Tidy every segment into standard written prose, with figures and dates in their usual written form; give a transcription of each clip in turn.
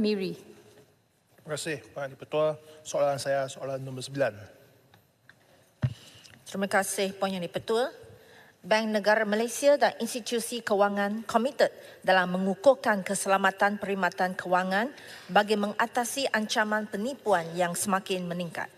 Miri. Terima kasih, Pak Ketua. Soalan saya, soalan nombor 9. Terima kasih Puan Yang di-Pertua. Bank Negara Malaysia dan institusi kewangan komited dalam mengukuhkan keselamatan perkhidmatan kewangan bagi mengatasi ancaman penipuan yang semakin meningkat.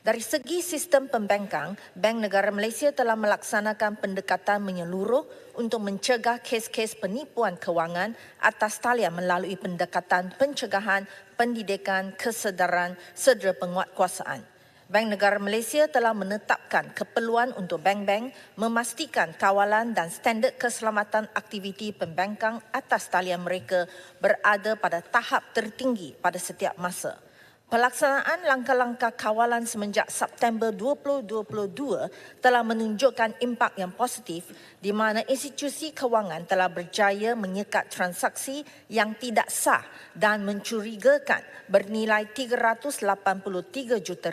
Dari segi sistem pembankang, Bank Negara Malaysia telah melaksanakan pendekatan menyeluruh untuk mencegah kes-kes penipuan kewangan atas talian melalui pendekatan pencegahan, pendidikan, kesedaran serta penguatkuasaan. Bank Negara Malaysia telah menetapkan keperluan untuk bank-bank memastikan kawalan dan standard keselamatan aktiviti pembankang atas talian mereka berada pada tahap tertinggi pada setiap masa. Pelaksanaan langkah-langkah kawalan semenjak September 2022 telah menunjukkan impak yang positif di mana institusi kewangan telah berjaya menyekat transaksi yang tidak sah dan mencurigakan bernilai RM383 juta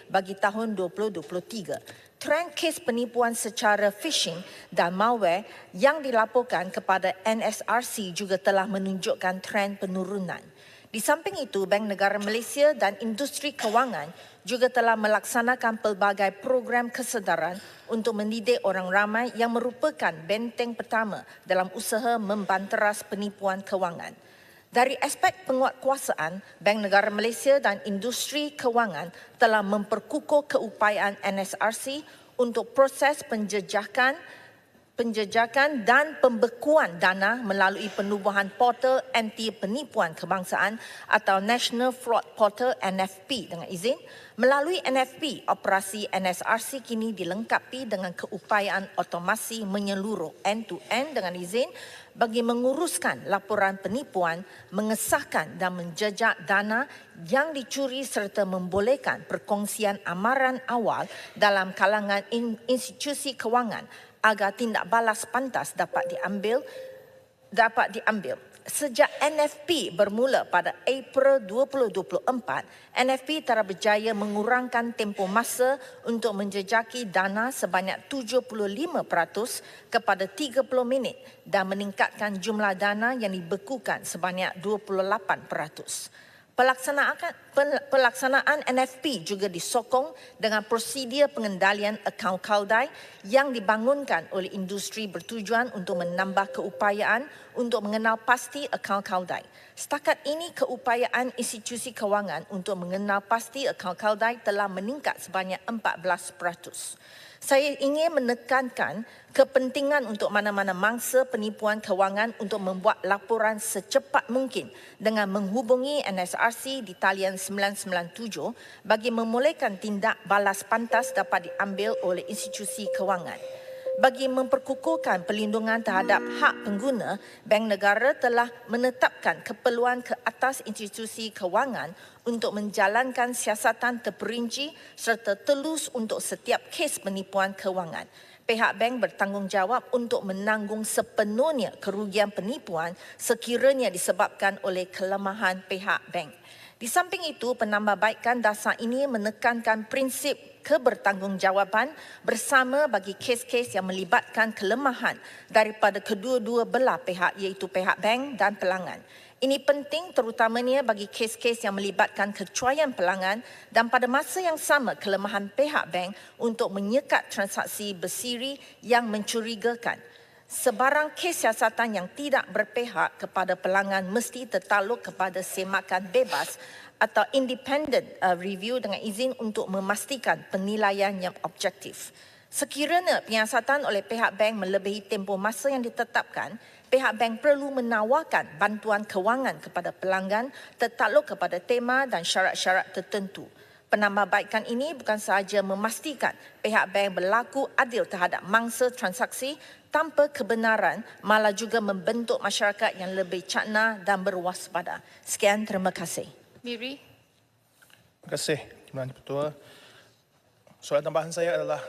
bagi tahun 2023. Trend kes penipuan secara phishing dan malware yang dilaporkan kepada NSRC juga telah menunjukkan trend penurunan. Di samping itu, Bank Negara Malaysia dan industri kewangan juga telah melaksanakan pelbagai program kesedaran untuk mendidik orang ramai yang merupakan benteng pertama dalam usaha membanteras penipuan kewangan. Dari aspek penguatkuasaan, Bank Negara Malaysia dan industri kewangan telah memperkukuh keupayaan NSRC untuk proses penjejakan dan pembekuan dana melalui penubuhan portal anti penipuan kebangsaan atau National Fraud Portal NFP dengan izin. Melalui NFP, operasi NSRC kini dilengkapi dengan keupayaan otomasi menyeluruh end-to-end dengan izin bagi menguruskan laporan penipuan, mengesahkan dan menjejak dana yang dicuri serta membolehkan perkongsian amaran awal dalam kalangan institusi kewangan agar tindak balas pantas dapat diambil. Sejak NFP bermula pada April 2024, NFP telah berjaya mengurangkan tempoh masa untuk menjejaki dana sebanyak 75% kepada 30 minit dan meningkatkan jumlah dana yang dibekukan sebanyak 28%. Pelaksanaan NFP juga disokong dengan prosedur pengendalian akaun kaldai yang dibangunkan oleh industri bertujuan untuk menambah keupayaan untuk mengenal pasti akaun kaldai. Setakat ini, keupayaan institusi kewangan untuk mengenal pasti akaun kaldai telah meningkat sebanyak 14%. Saya ingin menekankan kepentingan untuk mana-mana mangsa penipuan kewangan untuk membuat laporan secepat mungkin dengan menghubungi NSRC di talian 997 bagi memulihkan tindak balas pantas dapat diambil oleh institusi kewangan. Bagi memperkukuhkan perlindungan terhadap hak pengguna, Bank Negara telah menetapkan keperluan ke atas institusi kewangan untuk menjalankan siasatan terperinci serta telus untuk setiap kes penipuan kewangan. Pihak bank bertanggungjawab untuk menanggung sepenuhnya kerugian penipuan sekiranya disebabkan oleh kelemahan pihak bank. Di samping itu, penambahbaikan dasar ini menekankan prinsip kebertanggungjawaban bersama bagi kes-kes yang melibatkan kelemahan daripada kedua-dua belah pihak iaitu pihak bank dan pelanggan. Ini penting terutamanya bagi kes-kes yang melibatkan kecuaian pelanggan dan pada masa yang sama kelemahan pihak bank untuk menyekat transaksi bersiri yang mencurigakan. Sebarang kes siasatan yang tidak berpihak kepada pelanggan mesti tertakluk kepada semakan bebas atau independent review dengan izin untuk memastikan penilaian yang objektif. Sekiranya penyiasatan oleh pihak bank melebihi tempoh masa yang ditetapkan, pihak bank perlu menawarkan bantuan kewangan kepada pelanggan tertakluk kepada tema dan syarat-syarat tertentu. Penambahbaikan ini bukan sahaja memastikan pihak bank berlaku adil terhadap mangsa transaksi tanpa kebenaran, malah juga membentuk masyarakat yang lebih cakna dan berwaspada. Sekian, terima kasih. Miri. Terima kasih, Tuan Ketua. Soalan tambahan saya adalah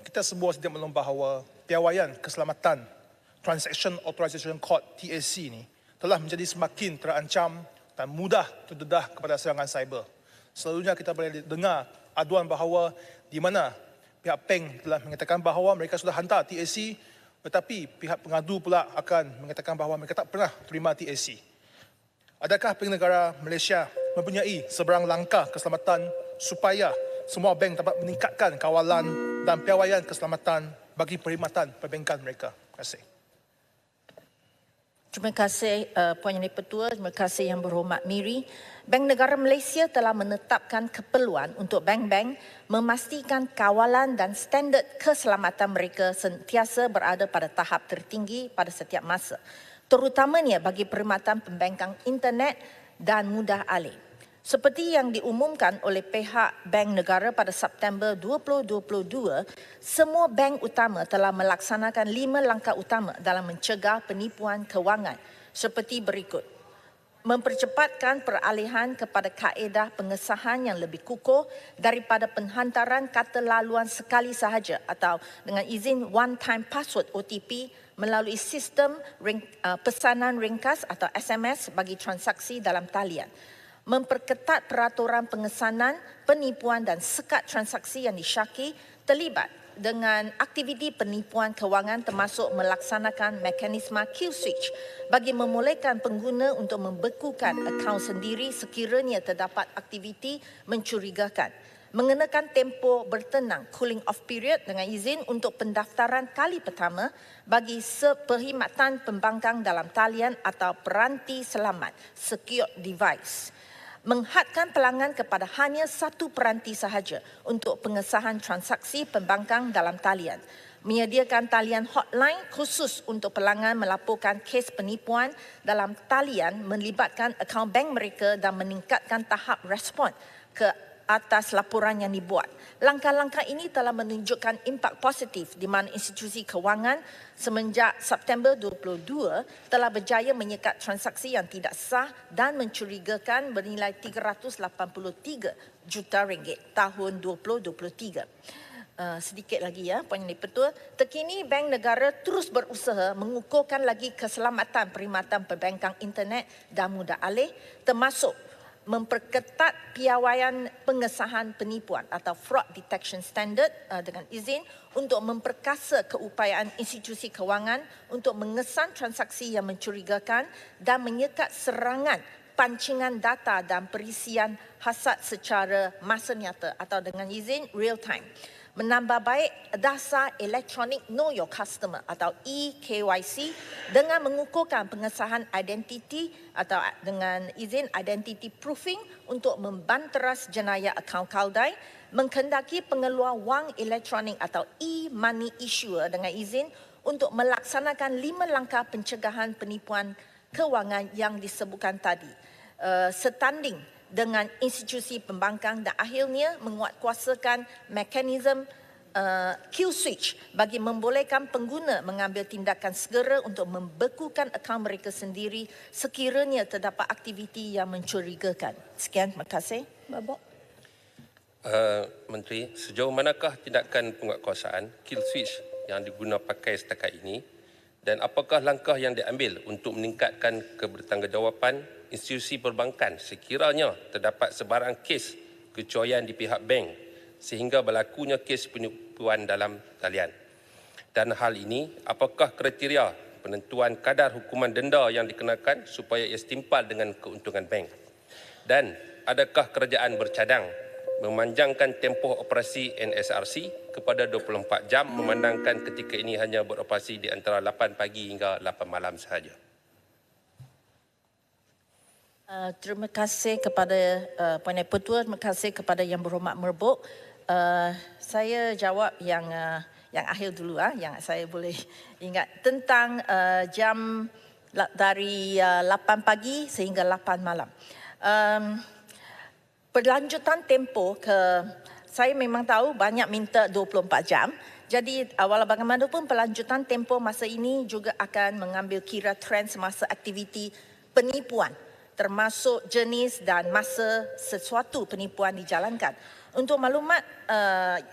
kita semua sedia maklum bahawa piawaian keselamatan Transaction Authorization Code TAC ini telah menjadi semakin terancam dan mudah terdedah kepada serangan cyber. Selalunya kita boleh dengar aduan bahawa di mana pihak bank telah mengatakan bahawa mereka sudah hantar TAC, tetapi pihak pengadu pula akan mengatakan bahawa mereka tak pernah terima TAC. Adakah pihak negara Malaysia mempunyai sebarang langkah keselamatan supaya semua bank dapat meningkatkan kawalan dan piawaian keselamatan bagi perkhidmatan perbankan mereka? Terima kasih. Terima kasih Puan Yang Di-Pertua, terima kasih Yang Berhormat Miri. Bank Negara Malaysia telah menetapkan keperluan untuk bank-bank memastikan kawalan dan standard keselamatan mereka sentiasa berada pada tahap tertinggi pada setiap masa, terutamanya bagi perkhidmatan pembankan internet dan mudah alih. Seperti yang diumumkan oleh pihak Bank Negara pada September 2022, semua bank utama telah melaksanakan 5 langkah utama dalam mencegah penipuan kewangan seperti berikut. Mempercepatkan peralihan kepada kaedah pengesahan yang lebih kukuh daripada penghantaran kata laluan sekali sahaja atau dengan izin one time password OTP melalui sistem pesanan ringkas atau SMS bagi transaksi dalam talian. Memperketat peraturan pengesanan, penipuan dan sekat transaksi yang disyaki terlibat dengan aktiviti penipuan kewangan termasuk melaksanakan mekanisme kill switch bagi membolehkan pengguna untuk membekukan akaun sendiri sekiranya terdapat aktiviti mencurigakan. Mengenakan tempoh bertenang cooling off period dengan izin untuk pendaftaran kali pertama bagi perkhidmatan pembangkang dalam talian atau peranti selamat secure device. Menghadkan pelanggan kepada hanya satu peranti sahaja untuk pengesahan transaksi pembangkang dalam talian. Menyediakan talian hotline khusus untuk pelanggan melaporkan kes penipuan dalam talian melibatkan akaun bank mereka dan meningkatkan tahap respon ke atas laporan yang dibuat. Langkah-langkah ini telah menunjukkan impak positif di mana institusi kewangan semenjak September 2022 telah berjaya menyekat transaksi yang tidak sah dan mencurigakan bernilai 383 juta ringgit tahun 2023. Sedikit lagi ya, Puan Yang Di-Pertua. Terkini Bank Negara terus berusaha mengukuhkan lagi keselamatan perkhidmatan perbankan internet dan mudah alih termasuk memperketat piawaian pengesahan penipuan atau fraud detection standard dengan izin untuk memperkasa keupayaan institusi kewangan untuk mengesan transaksi yang mencurigakan dan menyekat serangan pancingan data dan perisian hasad secara masa nyata atau dengan izin real time. Menambah baik dasar elektronik Know Your Customer atau eKYC dengan mengukuhkan pengesahan identiti atau dengan izin identity proofing untuk membanteras jenayah akaun kaldai, menghendaki pengeluar wang elektronik atau e-money issuer dengan izin untuk melaksanakan 5 langkah pencegahan penipuan kewangan yang disebutkan tadi. Setanding dengan institusi pembangkang dan akhirnya menguatkuasakan mekanisme kill switch bagi membolehkan pengguna mengambil tindakan segera untuk membekukan akaun mereka sendiri sekiranya terdapat aktiviti yang mencurigakan. Sekian, terima kasih. Babak. Menteri, sejauh manakah tindakan penguatkuasaan kill switch yang diguna pakai setakat ini dan apakah langkah yang diambil untuk meningkatkan kebertanggungjawatan institusi perbankan sekiranya terdapat sebarang kes kecuaian di pihak bank sehingga berlakunya kes penipuan dalam talian. Dan hal ini, apakah kriteria penentuan kadar hukuman denda yang dikenakan supaya ia setimpal dengan keuntungan bank? Dan adakah kerajaan bercadang memanjangkan tempoh operasi NSRC kepada 24 jam memandangkan ketika ini hanya beroperasi di antara 8 pagi hingga 8 malam sahaja? Terima kasih kepada Puan Yang Di-Pertua, terima kasih kepada Yang Berhormat Merbok. Saya jawab yang akhir dulu, yang saya boleh ingat tentang jam dari 8 pagi sehingga 8 malam. Berlanjutan tempoh saya memang tahu banyak minta 24 jam. Jadi walau bagaimanapun pelanjutan tempoh masa ini juga akan mengambil kira trend semasa aktiviti penipuan termasuk jenis dan masa sesuatu penipuan dijalankan. Untuk maklumat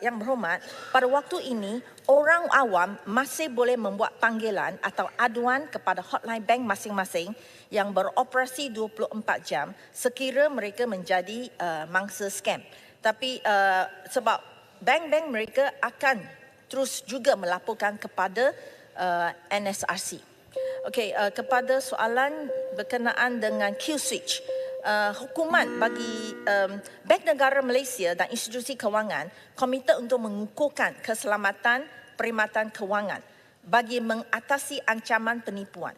yang berhormat, pada waktu ini orang awam masih boleh membuat panggilan atau aduan kepada hotline bank masing-masing yang beroperasi 24 jam sekira mereka menjadi mangsa scam. Tapi sebab bank-bank mereka akan terus juga melaporkan kepada NSRC. Okey, kepada soalan berkenaan dengan Q-Switch. Hukuman bagi Bank Negara Malaysia dan institusi kewangan komited untuk mengukuhkan keselamatan perkhidmatan kewangan bagi mengatasi ancaman penipuan.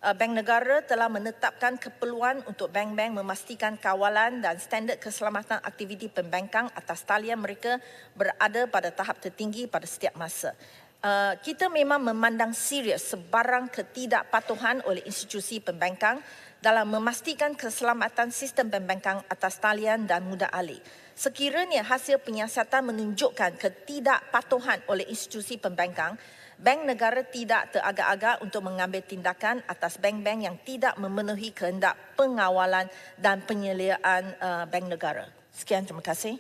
Bank Negara telah menetapkan keperluan untuk bank-bank memastikan kawalan dan standard keselamatan aktiviti pembankang atas talian mereka berada pada tahap tertinggi pada setiap masa. Kita memang memandang serius sebarang ketidakpatuhan oleh institusi pembankang dalam memastikan keselamatan sistem pembankang atas talian dan mudah alih. Sekiranya hasil penyiasatan menunjukkan ketidakpatuhan oleh institusi pembankang, Bank Negara tidak teragak-agak untuk mengambil tindakan atas bank-bank yang tidak memenuhi kehendak pengawalan dan penyeliaan Bank Negara. Sekian, terima kasih.